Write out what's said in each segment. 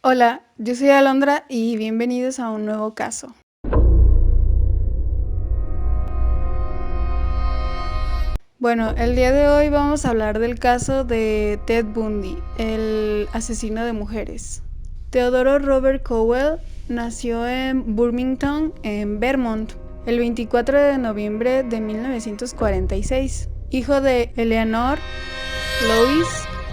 Hola, yo soy Alondra y bienvenidos a un nuevo caso. Bueno, el día de hoy vamos a hablar del caso de Ted Bundy, el asesino de mujeres. Theodore Robert Cowell nació en Burlington, en Vermont, el 24 de noviembre de 1946, hijo de Eleanor Lois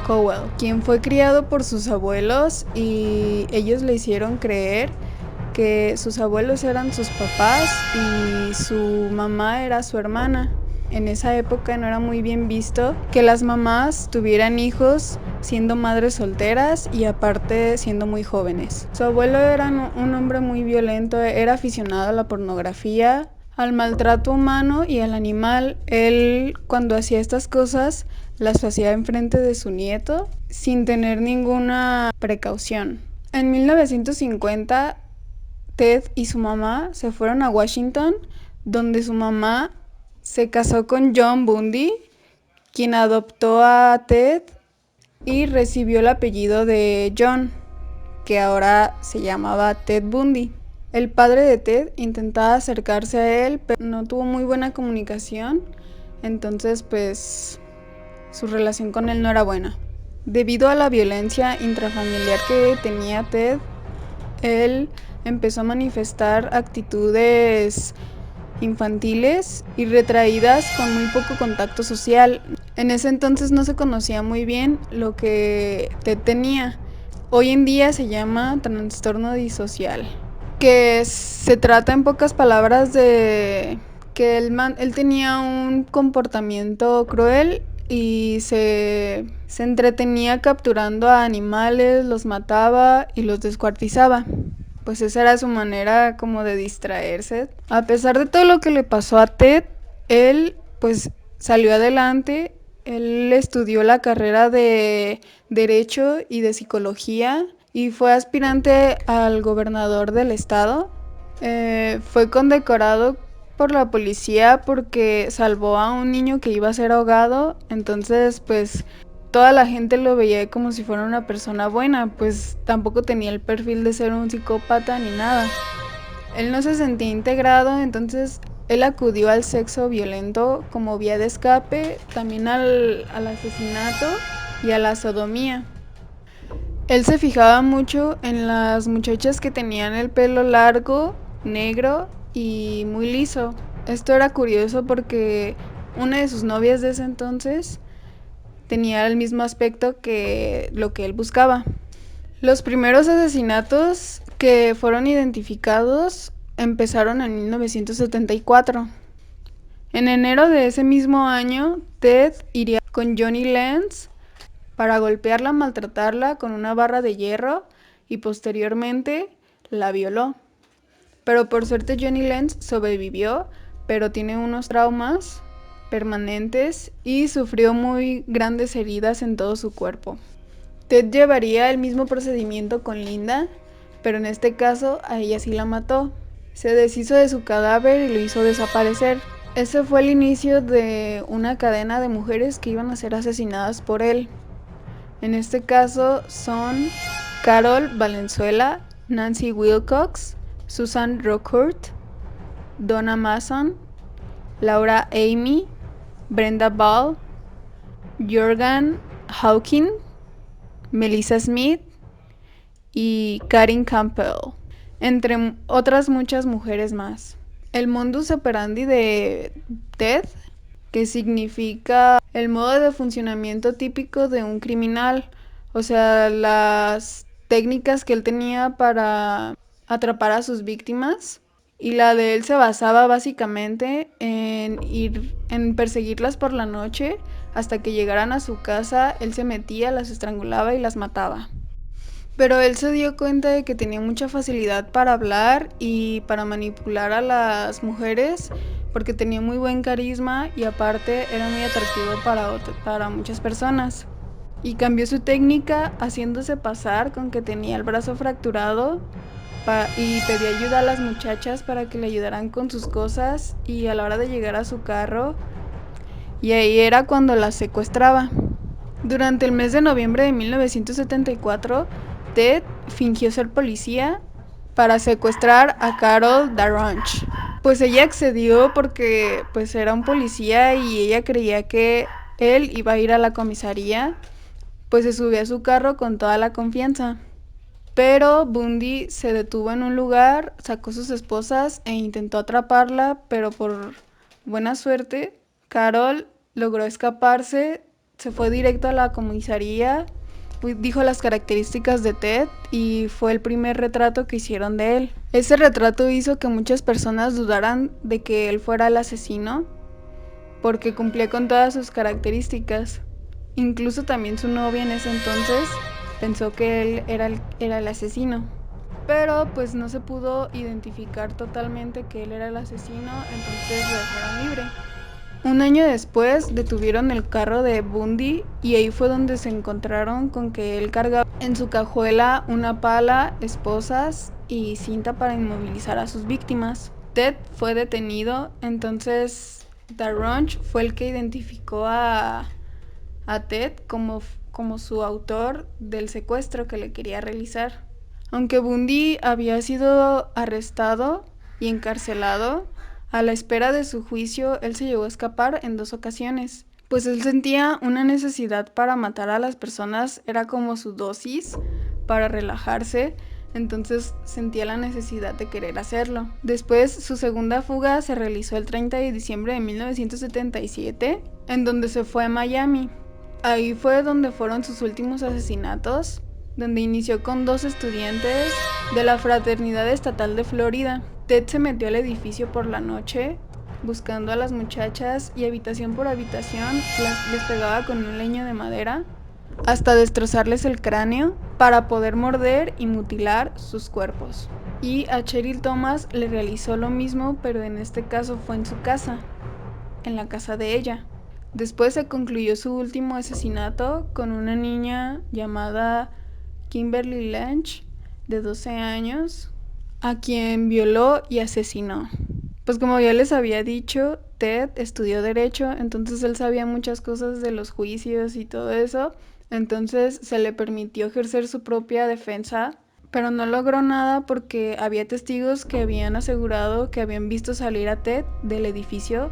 Cowell, quien fue criado por sus abuelos y ellos le hicieron creer que sus abuelos eran sus papás y su mamá era su hermana. En esa época no era muy bien visto que las mamás tuvieran hijos siendo madres solteras y aparte siendo muy jóvenes. Su abuelo era un hombre muy violento, era aficionado a la pornografía, al maltrato humano y al animal. Él, cuando hacía estas cosas, las hacía enfrente de su nieto sin tener ninguna precaución. En 1950, Ted y su mamá se fueron a Washington, donde su mamá se casó con John Bundy, quien adoptó a Ted y recibió el apellido de John, que ahora se llamaba Ted Bundy. El padre de Ted intentaba acercarse a él, pero no tuvo muy buena comunicación, entonces pues su relación con él no era buena. Debido a la violencia intrafamiliar que tenía Ted, él empezó a manifestar actitudes infantiles y retraídas con muy poco contacto social. En ese entonces no se conocía muy bien lo que Ted tenía. Hoy en día se llama trastorno disocial, que se trata en pocas palabras de que él tenía un comportamiento cruel y se entretenía capturando a animales, los mataba y los descuartizaba. Pues esa era su manera como de distraerse. A pesar de todo lo que le pasó a Ted, él pues salió adelante. Él estudió la carrera de Derecho y de Psicología y fue aspirante al gobernador del estado. Fue condecorado por la policía porque salvó a un niño que iba a ser ahogado. Entonces pues toda la gente lo veía como si fuera una persona buena, pues tampoco tenía el perfil de ser un psicópata ni nada. Él no se sentía integrado, entonces él acudió al sexo violento como vía de escape, también al asesinato y a la sodomía. Él se fijaba mucho en las muchachas que tenían el pelo largo, negro y muy liso. Esto era curioso porque una de sus novias de ese entonces tenía el mismo aspecto que lo que él buscaba. Los primeros asesinatos que fueron identificados empezaron en 1974. En enero de ese mismo año, Ted iría con Johnny Lenz para golpearla, maltratarla con una barra de hierro y posteriormente la violó. Pero por suerte Johnny Lenz sobrevivió, pero tiene unos traumas permanentes y sufrió muy grandes heridas en todo su cuerpo. Ted llevaría el mismo procedimiento con Linda, pero en este caso a ella sí la mató. Se deshizo de su cadáver y lo hizo desaparecer. Ese fue el inicio de una cadena de mujeres que iban a ser asesinadas por él. En este caso son Carol Valenzuela, Nancy Wilcox, Susan Rockhart, Donna Mason, Laura Amy, Brenda Ball, Jordan Hawkins, Melissa Smith y Karen Campbell, entre otras muchas mujeres más. El modus operandi de Ted, que significa el modo de funcionamiento típico de un criminal, o sea, las técnicas que él tenía para atrapar a sus víctimas, y la de él se basaba básicamente en perseguirlas por la noche hasta que llegaran a su casa. Él se metía, las estrangulaba y las mataba. Pero él se dio cuenta de que tenía mucha facilidad para hablar y para manipular a las mujeres porque tenía muy buen carisma y aparte era muy atractivo para muchas personas. Y cambió su técnica haciéndose pasar con que tenía el brazo fracturado y pedía ayuda a las muchachas para que le ayudaran con sus cosas, y a la hora de llegar a su carro, y ahí era cuando las secuestraba. Durante el mes de noviembre de 1974, Ted fingió ser policía para secuestrar a Carol Darronch. Pues ella accedió porque pues era un policía y ella creía que él iba a ir a la comisaría, pues se subió a su carro con toda la confianza. Pero Bundy se detuvo en un lugar, sacó sus esposas e intentó atraparla, pero por buena suerte, Carol logró escaparse, se fue directo a la comisaría, dijo las características de Ted y fue el primer retrato que hicieron de él. Ese retrato hizo que muchas personas dudaran de que él fuera el asesino, porque cumplía con todas sus características. Incluso también su novia en ese entonces pensó que él era el asesino. Pero pues no se pudo identificar totalmente que él era el asesino, entonces lo dejaron libre. Un año después detuvieron el carro de Bundy y ahí fue donde se encontraron con que él cargaba en su cajuela una pala, esposas y cinta para inmovilizar a sus víctimas. Ted fue detenido, entonces Darronch fue el que identificó a Ted como su autor del secuestro que le quería realizar. Aunque Bundy había sido arrestado y encarcelado, a la espera de su juicio él se llegó a escapar en 2 ocasiones, pues él sentía una necesidad para matar a las personas, era como su dosis para relajarse, entonces sentía la necesidad de querer hacerlo. Después, su segunda fuga se realizó el 30 de diciembre de 1977, en donde se fue a Miami. Ahí fue donde fueron sus últimos asesinatos, donde inició con 2 estudiantes de la Fraternidad Estatal de Florida. Ted se metió al edificio por la noche, buscando a las muchachas y habitación por habitación les pegaba con un leño de madera, hasta destrozarles el cráneo para poder morder y mutilar sus cuerpos. Y a Cheryl Thomas le realizó lo mismo, pero en este caso fue en su casa, en la casa de ella. Después se concluyó su último asesinato con una niña llamada Kimberly Lynch, de 12 años, a quien violó y asesinó. Pues como ya les había dicho, Ted estudió Derecho, entonces él sabía muchas cosas de los juicios y todo eso, entonces se le permitió ejercer su propia defensa, pero no logró nada porque había testigos que habían asegurado que habían visto salir a Ted del edificio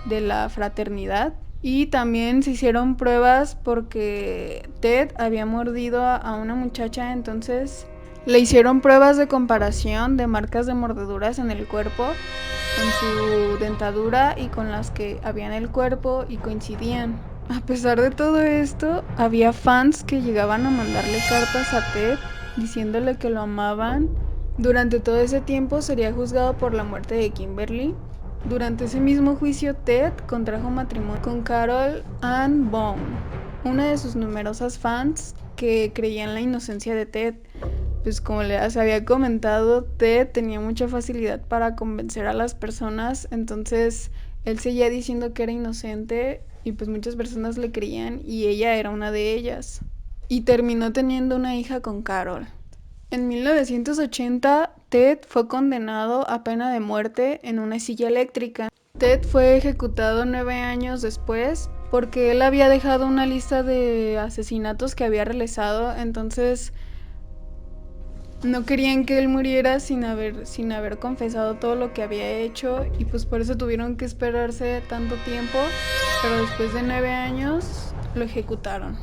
de la fraternidad. Y también se hicieron pruebas porque Ted había mordido a una muchacha, entonces le hicieron pruebas de comparación de marcas de mordeduras en el cuerpo, con su dentadura y con las que había en el cuerpo y coincidían. A pesar de todo esto, había fans que llegaban a mandarle cartas a Ted diciéndole que lo amaban. Durante todo ese tiempo sería juzgado por la muerte de Kimberly. Durante ese mismo juicio, Ted contrajo matrimonio con Carol Ann Bone, una de sus numerosas fans que creían la inocencia de Ted. Pues como les había comentado, Ted tenía mucha facilidad para convencer a las personas, entonces él seguía diciendo que era inocente y pues muchas personas le creían y ella era una de ellas. Y terminó teniendo una hija con Carol. En 1980, Ted fue condenado a pena de muerte en una silla eléctrica. Ted fue ejecutado 9 años después porque él había dejado una lista de asesinatos que había realizado, entonces no querían que él muriera sin haber confesado todo lo que había hecho y pues por eso tuvieron que esperarse tanto tiempo, pero después de 9 años lo ejecutaron.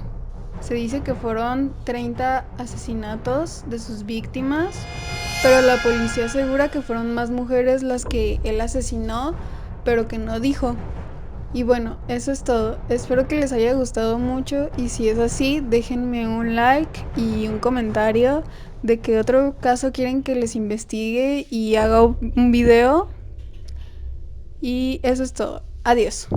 Se dice que fueron 30 asesinatos de sus víctimas, pero la policía asegura que fueron más mujeres las que él asesinó, pero que no dijo. Y bueno, eso es todo. Espero que les haya gustado mucho y si es así, déjenme un like y un comentario de qué otro caso quieren que les investigue y haga un video. Y eso es todo. Adiós.